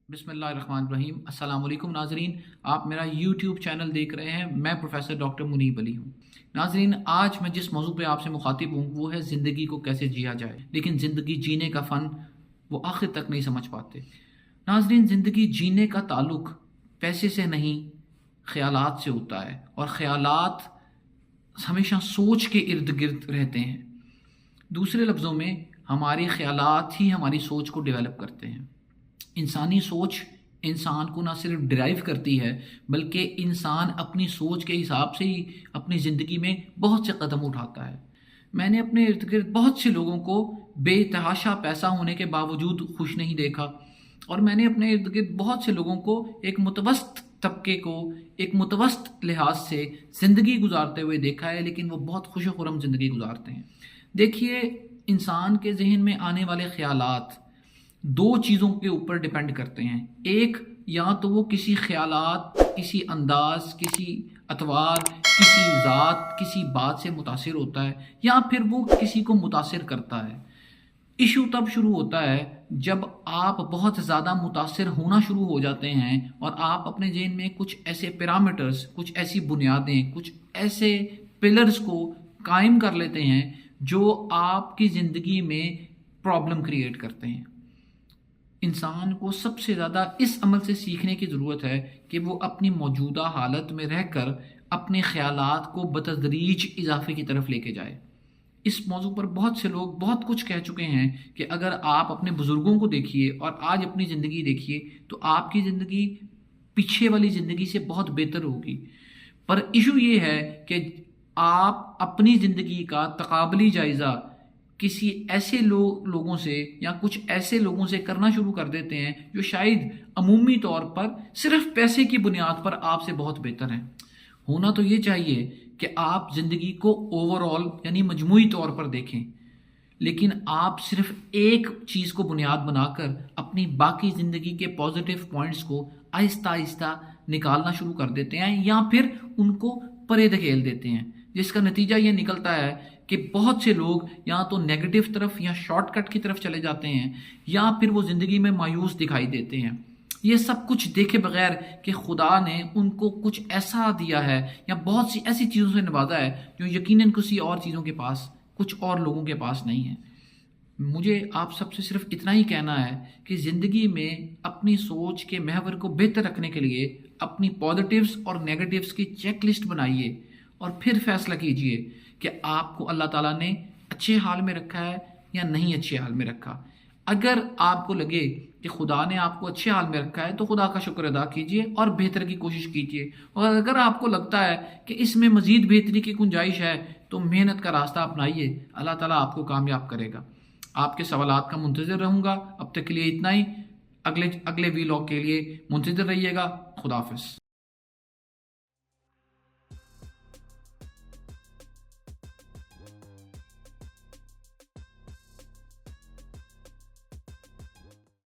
بسم اللہ الرحمن الرحیم۔ السلام علیکم ناظرین، آپ میرا یوٹیوب چینل دیکھ رہے ہیں۔ میں پروفیسر ڈاکٹر منیب علی ہوں۔ ناظرین، آج میں جس موضوع پہ آپ سے مخاطب ہوں وہ ہے زندگی کو کیسے جیا جائے، لیکن زندگی جینے کا فن وہ آخر تک نہیں سمجھ پاتے۔ ناظرین، زندگی جینے کا تعلق پیسے سے نہیں، خیالات سے ہوتا ہے، اور خیالات ہمیشہ سوچ کے ارد گرد رہتے ہیں۔ دوسرے لفظوں میں ہمارے خیالات ہی ہماری سوچ کو ڈیولپ کرتے ہیں۔ انسانی سوچ انسان کو نہ صرف ڈرائیو کرتی ہے بلکہ انسان اپنی سوچ کے حساب سے ہی اپنی زندگی میں بہت سے قدم اٹھاتا ہے۔ میں نے اپنے ارد گرد بہت سے لوگوں کو بے تحاشا پیسہ ہونے کے باوجود خوش نہیں دیکھا، اور میں نے اپنے ارد گرد بہت سے لوگوں کو ایک متوسط طبقے کو ایک متوسط لحاظ سے زندگی گزارتے ہوئے دیکھا ہے، لیکن وہ بہت خوش و خرم زندگی گزارتے ہیں۔ دیکھیے، انسان کے ذہن میں آنے والے خیالات دو چیزوں کے اوپر ڈیپینڈ کرتے ہیں۔ ایک، یا تو وہ کسی خیالات، کسی انداز، کسی اطوار، کسی ذات، کسی بات سے متاثر ہوتا ہے، یا پھر وہ کسی کو متاثر کرتا ہے۔ ایشو تب شروع ہوتا ہے جب آپ بہت زیادہ متاثر ہونا شروع ہو جاتے ہیں اور آپ اپنے ذہن میں کچھ ایسے پیرامیٹرز، کچھ ایسی بنیادیں، کچھ ایسے پلرز کو قائم کر لیتے ہیں جو آپ کی زندگی میں پرابلم کریٹ کرتے ہیں۔ انسان کو سب سے زیادہ اس عمل سے سیکھنے کی ضرورت ہے کہ وہ اپنی موجودہ حالت میں رہ کر اپنے خیالات کو بتدریج اضافے کی طرف لے کے جائے۔ اس موضوع پر بہت سے لوگ بہت کچھ کہہ چکے ہیں کہ اگر آپ اپنے بزرگوں کو دیکھیے اور آج اپنی زندگی دیکھیے تو آپ کی زندگی پیچھے والی زندگی سے بہت بہتر ہوگی۔ پر ایشو یہ ہے کہ آپ اپنی زندگی کا تقابلی جائزہ کسی ایسے لوگوں سے یا کچھ ایسے لوگوں سے کرنا شروع کر دیتے ہیں جو شاید عمومی طور پر صرف پیسے کی بنیاد پر آپ سے بہت بہتر ہیں۔ ہونا تو یہ چاہیے کہ آپ زندگی کو اوور آل یعنی مجموعی طور پر دیکھیں، لیکن آپ صرف ایک چیز کو بنیاد بنا کر اپنی باقی زندگی کے پازیٹیو پوائنٹس کو آہستہ آہستہ نکالنا شروع کر دیتے ہیں، یا پھر ان کو پرے دھکیل دیتے ہیں، جس کا نتیجہ یہ نکلتا ہے کہ بہت سے لوگ یا تو نیگیٹو طرف یا شارٹ کٹ کی طرف چلے جاتے ہیں، یا پھر وہ زندگی میں مایوس دکھائی دیتے ہیں۔ یہ سب کچھ دیکھے بغیر کہ خدا نے ان کو کچھ ایسا دیا ہے یا بہت سی ایسی چیزوں سے نوازا ہے جو یقیناً کسی اور چیزوں کے پاس، کچھ اور لوگوں کے پاس نہیں ہے۔ مجھے آپ سب سے صرف اتنا ہی کہنا ہے کہ زندگی میں اپنی سوچ کے محور کو بہتر رکھنے کے لیے اپنی پازیٹیوز اور نیگیٹیوز کی چیک لسٹ بنائیے، اور پھر فیصلہ کیجئے کہ آپ کو اللہ تعالیٰ نے اچھے حال میں رکھا ہے یا نہیں اچھے حال میں رکھا۔ اگر آپ کو لگے کہ خدا نے آپ کو اچھے حال میں رکھا ہے تو خدا کا شکر ادا کیجئے اور بہتر کی کوشش کیجئے، اور اگر آپ کو لگتا ہے کہ اس میں مزید بہتری کی گنجائش ہے تو محنت کا راستہ اپنائیے، اللہ تعالیٰ آپ کو کامیاب کرے گا۔ آپ کے سوالات کا منتظر رہوں گا۔ اب تک کے لیے اتنا ہی، اگلے ویلاگ کے لیے منتظر رہیے گا۔ خدا حافظ۔